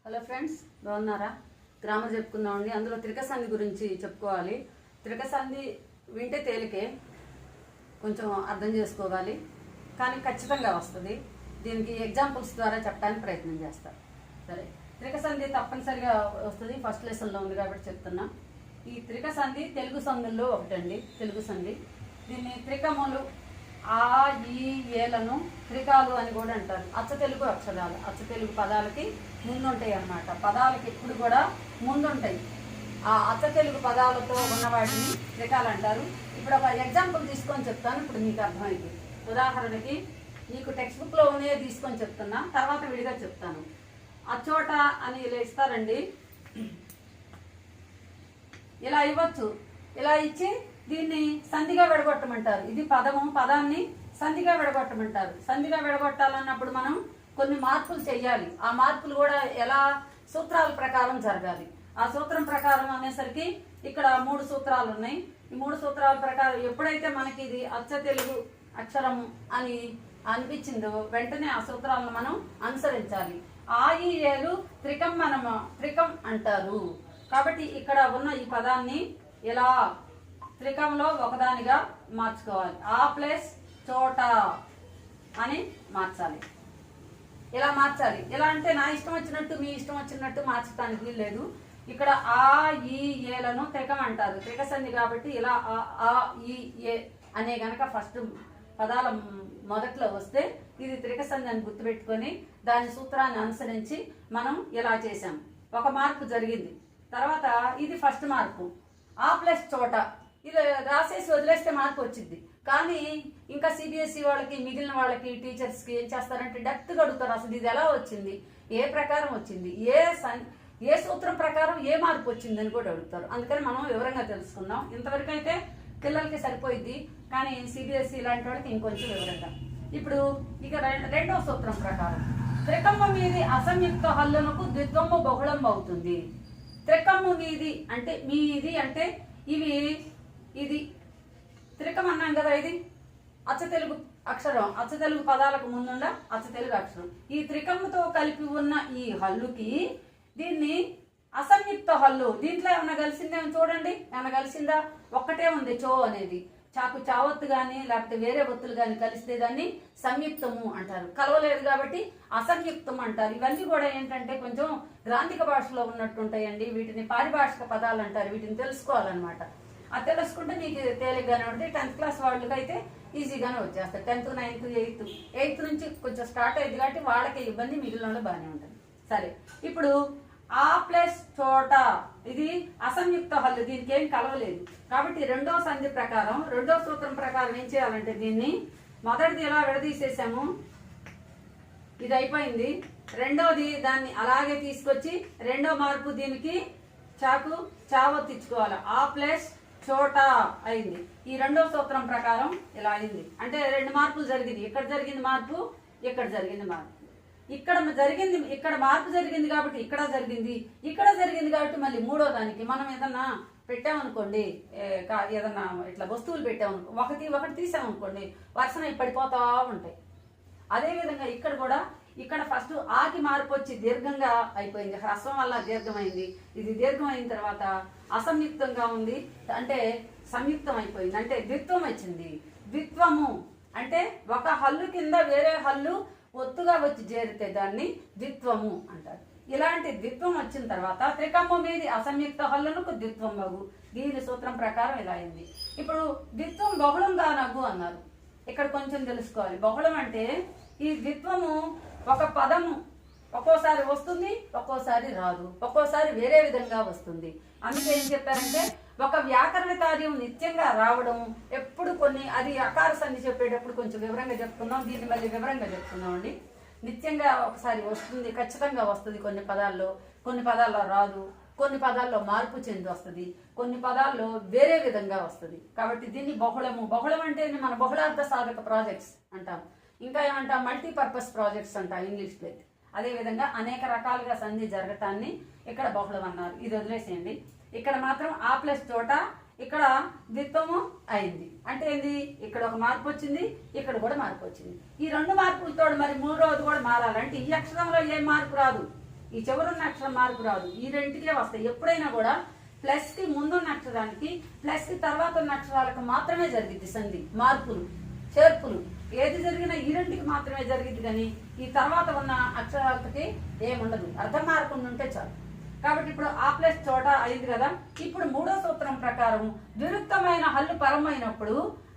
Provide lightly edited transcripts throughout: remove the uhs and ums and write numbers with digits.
Hello friends, బాగున్నారా? Grammar చెప్పుకుందామండి. అందులో త్రికసంధి గురించి చెప్పుకోవాలి. త్రికసంధి వింటే తేలికే, కొంచెం అర్థం చేసుకోవాలి, కానీ ఖచ్చితంగా వస్తుంది. దీనికి ఎగ్జాంపుల్స్ ద్వారా చెప్పడానికి ప్రయత్నం చేస్తారు. సరే, త్రికసంధి తప్పనిసరిగా వస్తుంది, ఫస్ట్ లెసన్లో ఉంది కాబట్టి చెప్తున్నా. ఈ త్రికసంధి తెలుగు సంధుల్లో ఒకటండి. తెలుగు సంధి దీన్ని త్రికములు ఆ ఈ ఏలను త్రికాలు అని కూడా అంటారు. అచ్చ తెలుగు అక్షరాలు, అచ్చ తెలుగు పదాలకి ముందుంటాయి అన్నమాట. పదాలకి ఎప్పుడు కూడా ముందుంటాయి. ఆ అచ్చ తెలుగు పదాలతో ఉన్న వాటిని త్రికాలు అంటారు. ఇప్పుడు ఒక ఎగ్జాంపుల్ తీసుకొని చెప్తాను, ఇప్పుడు మీకు అర్థమైంది. ఉదాహరణకి మీకు టెక్స్ట్ బుక్లో ఉన్నదే తీసుకొని చెప్తున్నా, తర్వాత విడిగా చెప్తాను. అచ్చోట అని ఇలా ఇస్తారండి, ఇలా ఇవ్వచ్చు. ఇలా ఇచ్చి దీన్ని సంధిగా విడగొట్టమంటారు. ఇది పదాన్ని సంధిగా విడగొట్టమంటారు. సంధిగా విడగొట్టాలన్నప్పుడు మనం కొన్ని మార్పులు చెయ్యాలి. ఆ మార్పులు కూడా ఎలా? సూత్రాల ప్రకారం జరగాలి. ఆ సూత్రం ప్రకారం అనేసరికి ఇక్కడ 3 సూత్రాలు ఉన్నాయి. ఈ 3 సూత్రాల ప్రకారం ఎప్పుడైతే మనకి ఇది అచ్చ తెలుగు అక్షరం అని అనిపించిందో వెంటనే ఆ సూత్రాలను మనం అనుసరించాలి. ఆ ఈ ఏలు త్రికం అంటారు. కాబట్టి ఇక్కడ ఉన్న ఈ పదాన్ని ఇలా త్రికంలో ఒకదానిగా మార్చుకోవాలి. ఆ ప్లస్ చోట అని మార్చాలి. ఇలా మార్చాలి. ఇలా అంటే నా ఇష్టం వచ్చినట్టు మీ ఇష్టం వచ్చినట్టు మార్చడానికి వీల్లేదు. ఇక్కడ ఆ ఈ ఏలను త్రికం అంటారు. త్రికసంధి కాబట్టి ఇలా ఆ ఈ ఏ అనే గనక ఫస్ట్ పదాల మొదట్లో వస్తే ఇది త్రికసంధి అని గుర్తుపెట్టుకొని దాని సూత్రాన్ని అనుసరించి మనం ఇలా చేసాం. ఒక మార్పు జరిగింది. తర్వాత ఇది ఫస్ట్ మార్పు. ఆ ప్లస్ చోట ఇలా రాసేసి వదిలేస్తే మార్పు వచ్చింది. కానీ ఇంకా సిబిఎస్ఈ వాళ్ళకి, మిగిలిన వాళ్ళకి, టీచర్స్కి ఏం చేస్తారంటే డెప్త్గా అడుగుతారు. అసలు ఇది ఎలా వచ్చింది, ఏ ప్రకారం వచ్చింది, ఏ సూత్రం ప్రకారం ఏ మార్పు వచ్చింది అని కూడా అడుగుతారు. అందుకని మనం వివరంగా తెలుసుకుందాం. ఇంతవరకు అయితే పిల్లలకి సరిపోయింది, కానీ సిబిఎస్ఈ లాంటి వాళ్ళకి ఇంకొంచెం వివరంగా. ఇప్పుడు ఇక రెండవ సూత్రం ప్రకారం త్రికమ్మ మీది అసంయుక్త హల్లునకు ద్విత్వము బహుళం అవుతుంది. త్రికమ్ము మీది అంటే మీది అంటే ఇది త్రికం అన్నాం కదా. ఇది అచ్చ తెలుగు అక్షరం, అచ్చ తెలుగు పదాలకు ముందుండ అచ్చ తెలుగు అక్షరం. ఈ త్రికముతో కలిపి ఉన్న ఈ హల్లుకి దీన్ని అసంయుక్త హల్లు. దీంట్లో ఏమన్నా కలిసిందేమో చూడండి. ఏమన్నా కలిసిందా? ఒక్కటే ఉంది, చో అనేది. చావత్తు కానీ లేకపోతే వేరే ఒత్తులు కానీ కలిస్తే దాన్ని సంయుక్తము అంటారు. కలవలేదు కాబట్టి అసంయుక్తం అంటారు. ఇవన్నీ కూడా ఏంటంటే కొంచెం గ్రాంధిక భాషలో ఉన్నట్టుంటాయండి. వీటిని పారిభాషిక పదాలు అంటారు. వీటిని తెలుసుకోవాలన్నమాట. అది తెలుసుకుంటే మీకు తేలిగ్గానే ఉంటుంది. 10th క్లాస్ వాళ్ళకి అయితే ఈజీగానే వచ్చేస్తారు. 10th, 9th, 8th నుంచి కొంచెం స్టార్ట్ అయ్యింది కాబట్టి వాళ్ళకి ఇబ్బంది, మిగిలిన బాగానే ఉంటుంది. సరే, ఇప్పుడు ఆ ప్లస్ చోట ఇది అసంయుక్త హల్లు, దీనికి ఏం కలవలేదు కాబట్టి రెండో సంధి ప్రకారం, రెండో సూత్రం ప్రకారం ఏం చేయాలంటే దీన్ని మొదటిది ఇలా విడదీసేసాము, ఇది అయిపోయింది. రెండోది దాన్ని అలాగే తీసుకొచ్చి రెండో మార్పు దీనికి చావొత్తిచ్చుకోవాలి. ఆ ప్లస్ చోట అయింది. ఈ రెండో సూత్రం ప్రకారం ఇలా అయింది. అంటే 2 మార్పులు జరిగింది. ఇక్కడ జరిగింది మార్పు, ఇక్కడ జరిగింది మార్పు. ఇక్కడ మార్పు జరిగింది కాబట్టి ఇక్కడ జరిగింది కాబట్టి మళ్ళీ మూడో దానికి మనం ఏదన్నా పెట్టామనుకోండి, ఏదన్నా ఇట్లా వస్తువులు పెట్టామనుకో, ఒకటి తీసామనుకోండి, వరుసన పడిపోతా ఉంటాయి. అదేవిధంగా ఇక్కడ కూడా ఇక్కడ ఫస్ట్ ఆకి మార్పు వచ్చి దీర్ఘంగా అయిపోయింది. హ్రస్వం వల్ల దీర్ఘమైంది. ఇది దీర్ఘం అయిన తర్వాత అసంయుక్తంగా ఉంది, అంటే సంయుక్తం అయిపోయింది, అంటే ద్విత్వం వచ్చింది. ద్విత్వము అంటే ఒక హల్లు కింద వేరే హల్లు ఒత్తుగా వచ్చి చేరితే దాన్ని ద్విత్వము అంటారు. ఇలాంటి ద్విత్వం వచ్చిన తర్వాత త్రికమ్మ మీది అసంయుక్త హల్లునకు ద్విత్వం మగు. దీని సూత్రం ప్రకారం ఇలా అయింది. ఇప్పుడు ద్విత్వం బహుళంగా నగు అన్నారు. ఇక్కడ కొంచెం తెలుసుకోవాలి. బహుళం అంటే ఈ ద్విత్వము ఒక పదము ఒక్కోసారి వస్తుంది, ఒక్కోసారి రాదు, ఒక్కోసారి వేరే విధంగా వస్తుంది. అందుకే ఏం చెప్పారంటే ఒక వ్యాకరణ కార్యం నిత్యంగా రావడం ఎప్పుడు అది అకార సంధి చెప్పేటప్పుడు కొంచెం వివరంగా చెప్పుకుందాం. దీన్ని మళ్ళీ వివరంగా చెప్పుకుందాం అండి. నిత్యంగా ఒకసారి వస్తుంది, ఖచ్చితంగా వస్తుంది. కొన్ని పదాల్లో రాదు, కొన్ని పదాల్లో మార్పు చెంది వస్తుంది, కొన్ని పదాల్లో వేరే విధంగా వస్తుంది. కాబట్టి దీన్ని బహుళం అంటే మన బహుళార్థ సాధక ప్రాజెక్ట్స్ అంటాం. ఇంకా ఏమంటాం? మల్టీపర్పస్ ప్రాజెక్ట్స్ అంటాం ఇంగ్లీష్లో. అదేవిధంగా అనేక రకాలుగా సంధి జరగటాన్ని ఇక్కడ బహుళం అన్నారు. ఇది వదిలేసేయండి. ఇక్కడ మాత్రం ఆ ప్లస్ చోట ఇక్కడ ద్విత్వము అయింది. అంటే ఏంది? ఇక్కడ ఒక మార్పు వచ్చింది, ఇక్కడ కూడా మార్పు వచ్చింది. ఈ 2 మార్పులతో మరి 3వది కూడా మారాలంటే ఈ అక్షరంలో ఏం మార్పు రాదు. ఈ చివరున్న అక్షరం మార్పు రాదు, ఈ రెంటికే వస్తాయి. ఎప్పుడైనా కూడా ప్లస్ కి ముందున్న అక్షరానికి ప్లస్ కి తర్వాత ఉన్న అక్షరాలకు మాత్రమే జరిగింది సంధి. మార్పులు చేర్పులు ఏది జరిగినా ఈ రెండుకి మాత్రమే జరిగింది, కానీ ఈ తర్వాత ఉన్న అక్షరాలకి ఏముండదు. అర్థం మారకుండా ఉంటే చాలు. కాబట్టి ఇప్పుడు ఆ ప్లస్ చోట అయింది కదా. ఇప్పుడు మూడో సూత్రం ప్రకారం విరుక్తమైన హల్లు పరమైనప్పుడు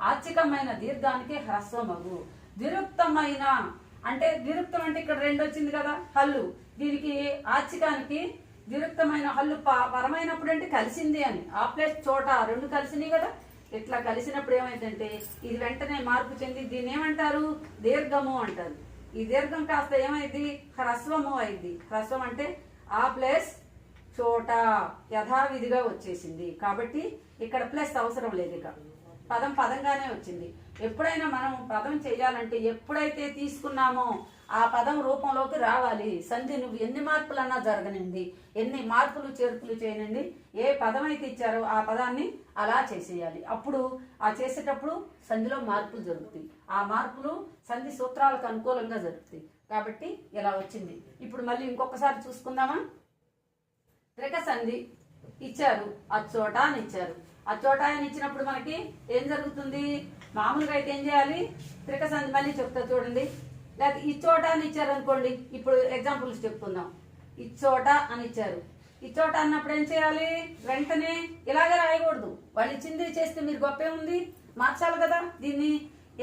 ఆచికమైన దీర్ఘానికి హ్రస్వమగు. విరుక్తమైన అంటే విరుక్తం అంటే ఇక్కడ రెండు వచ్చింది కదా హల్లు, దీనికి ఆచికానికి విరుక్తమైన హల్లు పరమైనప్పుడు అంటే కలిసింది అని. ఆ ప్లస్ చోట రెండు కలిసినాయి కదా. ఇట్లా కలిసినప్పుడు ఏమైందంటే ఇది వెంటనే మార్పు చెంది దీన్ని ఏమంటారు, దీర్ఘము అంటారు. ఈ దీర్ఘం కాస్త ఏమైంది, హ్రస్వము అయింది. హ్రస్వం అంటే ఆ ప్లస్ చోట యథావిధిగా వచ్చేసింది. కాబట్టి ఇక్కడ ప్లస్ అవసరం లేదు, ఇక పదం పదంగానే వచ్చింది. ఎప్పుడైనా మనం పదం చేయాలంటే ఎప్పుడైతే తీసుకున్నామో ఆ పదం రూపంలోకి రావాలి. సంధి నువ్వు ఎన్ని మార్పులన్నా జరగనండి, ఎన్ని మార్పులు చేర్పులు చేయనండి, ఏ పదం అయితే ఇచ్చారో ఆ పదాన్ని అలా చేసేయాలి. అప్పుడు ఆ చేసేటప్పుడు సంధిలో మార్పులు జరుగుతాయి. ఆ మార్పులు సంధి సూత్రాలకు అనుకూలంగా జరుగుతాయి. కాబట్టి ఇలా వచ్చింది. ఇప్పుడు మళ్ళీ ఇంకొకసారి చూసుకుందామా. త్రిక సంధి ఇచ్చారు, అచ్చోట అని ఇచ్చారు. అచ్చోట అని ఇచ్చినప్పుడు మనకి ఏం జరుగుతుంది, మామూలుగా అయితే ఏం చేయాలి, త్రిక సంధి మళ్ళీ చెప్తా చూడండి. లేకపోతే ఇచ్చోట అని ఇచ్చారు అనుకోండి. ఇప్పుడు ఎగ్జాంపుల్స్ చెప్పుకుందాం. ఇచ్చోట అని ఇచ్చారు. ఇచ్చోట అన్నప్పుడు ఏం చేయాలి, వెంటనే ఇలాగే రాయకూడదు. వాళ్ళు ఇచ్చింది చేస్తే మీరు గొప్పే ఉంది, మార్చాలి కదా. దీన్ని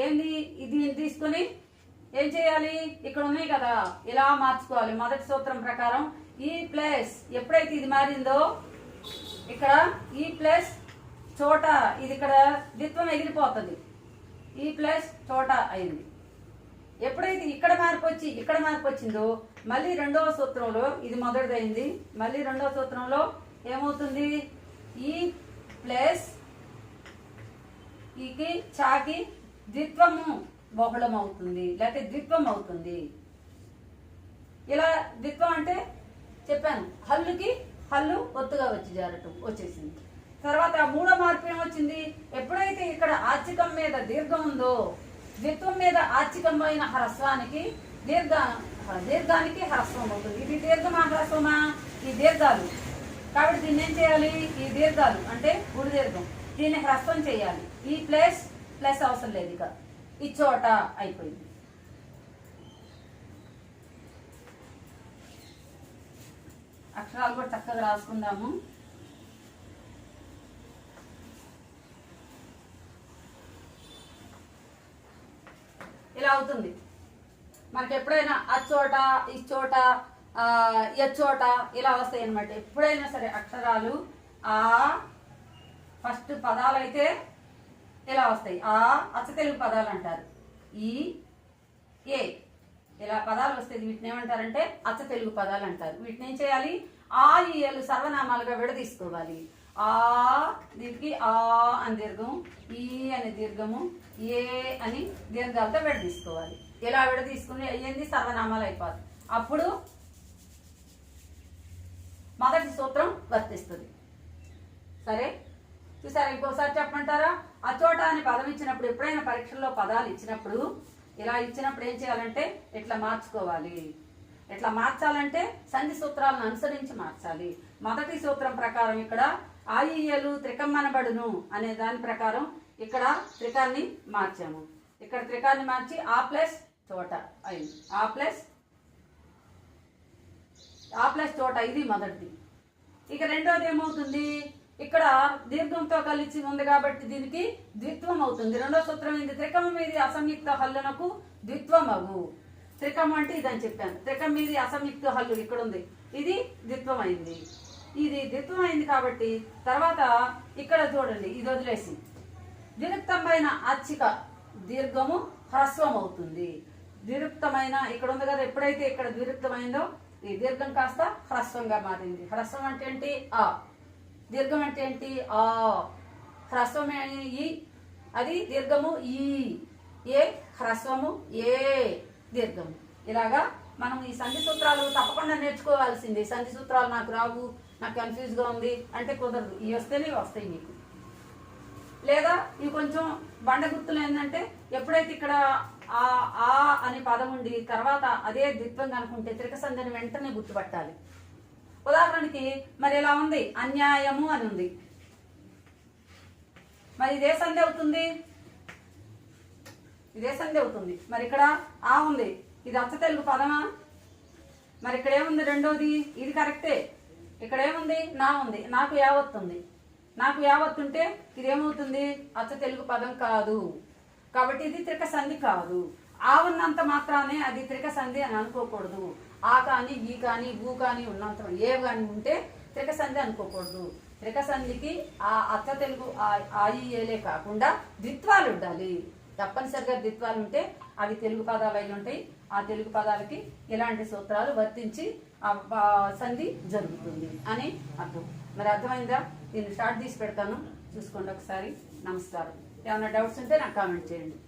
ఏంది, దీన్ని తీసుకొని ఏం చేయాలి, ఇక్కడ ఉన్నాయి కదా ఇలా మార్చుకోవాలి. మొదటి సూత్రం ప్రకారం ఈ ప్లస్ ఎప్పుడైతే ఇది మారిందో ఇక్కడ ఈ ప్లస్ చోట ఇది ఇక్కడ ద్విత్వం ఎగిరిపోతుంది. ఈ ప్లస్ చోట అయింది. ఎప్పుడైతే ఇక్కడ మార్పు వచ్చి ఇక్కడ మార్పు వచ్చిందో మళ్ళీ రెండవ సూత్రంలో ఇది మొదటిదైంది. మళ్ళీ రెండవ సూత్రంలో ఏమవుతుంది, ఈ ప్లస్ ఈకి చాకి ద్విత్వము బహుళం అవుతుంది, లేకపోతే ద్విత్వం అవుతుంది. ఇలా ద్విత్వం అంటే చెప్పాను, హల్లుకి హల్లు ఒత్తుగా వచ్చి జారటం వచ్చేసింది. తర్వాత మూడో మార్పు ఏమొచ్చింది, ఎప్పుడైతే ఇక్కడ ఆచికం మీద దీర్ఘం ఉందో ద్విత్వం మీద ఆచికమైన హ్రస్వానికి దీర్ఘానికి హ్రస్వం అవుతుంది. ఇది దీర్ఘమా హ్రస్వమా, ఈ దీర్ఘాలు. కాబట్టి దీన్ని ఏం చేయాలి, ఈ దీర్ఘాలు అంటే గుడి దీర్ఘం, దీన్ని హ్రస్వం చేయాలి. ఈ ప్లస్ ప్లస్ అవసరం లేదు, ఇక ఈ చోట అయిపోయింది. అక్షరాలు కూడా చక్కగా రాసుకుందాము. ఇలా అవుతుంది మనకి. ఎప్పుడైనా అచ్చోట ఇచ్చోట ఎచ్చోట ఇలా వస్తాయి అన్నమాట. ఎప్పుడైనా సరే అక్షరాలు ఆ ఫస్ట్ పదాలు అయితే ఇలా వస్తాయి. ఆ అచ్చ తెలుగు పదాలు అంటారు. ఈ ఏ ఇలా పదాలు వస్తాయి. వీటిని ఏమంటారంటే అచ్చ తెలుగు పదాలు అంటారు. వీటిని ఏం చేయాలి, ఆ ఈలు సర్వనామాలుగా విడదీసుకోవాలి. ఆ దీనికి ఆ అని దీర్ఘం, ఈ అని దీర్ఘము, ఏ అని దీర్ఘాలతో విడదీసుకోవాలి. ఇలా విడదీసుకుని అయ్యింది సర్వనామాలు అయిపోతుంది. అప్పుడు మొదటి సూత్రం వర్తిస్తుంది. సరే చూసారా, ఇంకోసారి చెప్పమంటారా. అచోట అని పదం ఇచ్చినప్పుడు ఎప్పుడైనా పరీక్షల్లో పదాలు ఇచ్చినప్పుడు ఇలా ఇచ్చినప్పుడు ఏం చేయాలంటే ఇట్లా మార్చుకోవాలి. ఇట్లా మార్చాలంటే సంధి సూత్రాలను అనుసరించి మార్చాలి. మొదటి సూత్రం ప్రకారం ఇక్కడ ఆయిలు త్రికమ్మనబడును అనే దాని ప్రకారం ఇక్కడ త్రికాన్ని మార్చాము. ఇక్కడ త్రికాన్ని మార్చి ఆ ప్లస్ చోట అయింది. ఆ ప్లస్ చోట ఇది మొదటిది. ఇక రెండోది ఏమవుతుంది, ఇక్కడ దీర్ఘంతో కలిసి ఉంది కాబట్టి దీనికి ద్విత్వం అవుతుంది. రెండో సూత్రం ఏంది, త్రికము మీది అసంయుక్త హల్లునకు ద్విత్వం అగు. త్రికం అంటే ఇదని చెప్పాను. త్రికం మీది అసంయుక్త హల్లు ఇక్కడ ఉంది, ఇది ద్విత్వం అయింది. ఇది ద్విత్వం అయింది కాబట్టి తర్వాత ఇక్కడ చూడండి, ఇది వదిలేసి విరుక్తమైన ఆచ్చిక దీర్ఘము హ్రస్వం అవుతుంది. ద్విరుక్తమైన ఇక్కడ ఉంది కదా, ఎప్పుడైతే ఇక్కడ ద్విరుక్తమైందో ఈ దీర్ఘం కాస్త హ్రస్వంగా మారింది. హ్రస్వం అంటే ఏంటి, ఆ. దీర్ఘం అంటే ఏంటి, ఆ. హ్రస్వం ఈ, అది దీర్ఘము ఈ. ఏ హ్రస్వము ఏ దీర్ఘము. ఇలాగా మనం ఈ సంధి సూత్రాలు తప్పకుండా నేర్చుకోవాల్సింది. సంధి సూత్రాలు నాకు రావు, నాకు కన్ఫ్యూజ్గా ఉంది అంటే కుదరదు. ఇవి వస్తేనే వస్తాయి మీకు. లేదా ఇవి కొంచెం బండ గుర్తులు ఏంటంటే ఎప్పుడైతే ఇక్కడ ఆ ఆ అనే పదం ఉండి తర్వాత అదే ద్విత్వం కనుకుంటే త్రిక సంధిని వెంటనే గుర్తుపట్టాలి. ఉదాహరణకి మరి ఇలా ఉంది, అన్యాయము అని ఉంది. మరి ఇదే సంధి అవుతుంది, ఇదే సంధి అవుతుంది. మరి ఇక్కడ ఆ ఉంది, ఇది అచ్చ తెలుగు పదమా? మరి ఇక్కడ ఏముంది రెండోది? ఇది కరెక్టే. ఇక్కడ ఏముంది? నా ఉంది. నాకు యావత్తు ఉంది. నాకు యావత్తు ఉంటే ఇదేమవుతుంది? అచ్చ తెలుగు పదం కాదు. కాబట్టి ఇది త్రిక సంధి కాదు. ఆ ఉన్నంత మాత్రానే అది త్రిక సంధి అని అనుకోకూడదు. ఆ కానీ, ఈ కానీ, ఊ కానీ ఉన్నంత ఏ కానీ ఉంటే త్రిక సంధి అనుకోకూడదు. త్రిక సంధికి ఆ అచ్చ తెలుగు ఆయి ఏలే కాకుండా ద్విత్వాలు ఉండాలి. తప్పనిసరిగా ద్విత్వాలు ఉంటే అవి తెలుగు పదాలు అయి ఉంటాయి. ఆ తెలుగు పదాలకి ఇలాంటి సూత్రాలు వర్తించి సంధి జరుగుతుంది అని అర్థం. మరి అర్థమైందా? దీన్ని షార్ట్ తీసి పెడతాను, చూసుకోండి ఒకసారి. నమస్కారం. ఏమైనా డౌట్స్ ఉంటే నాకు కామెంట్ చేయండి.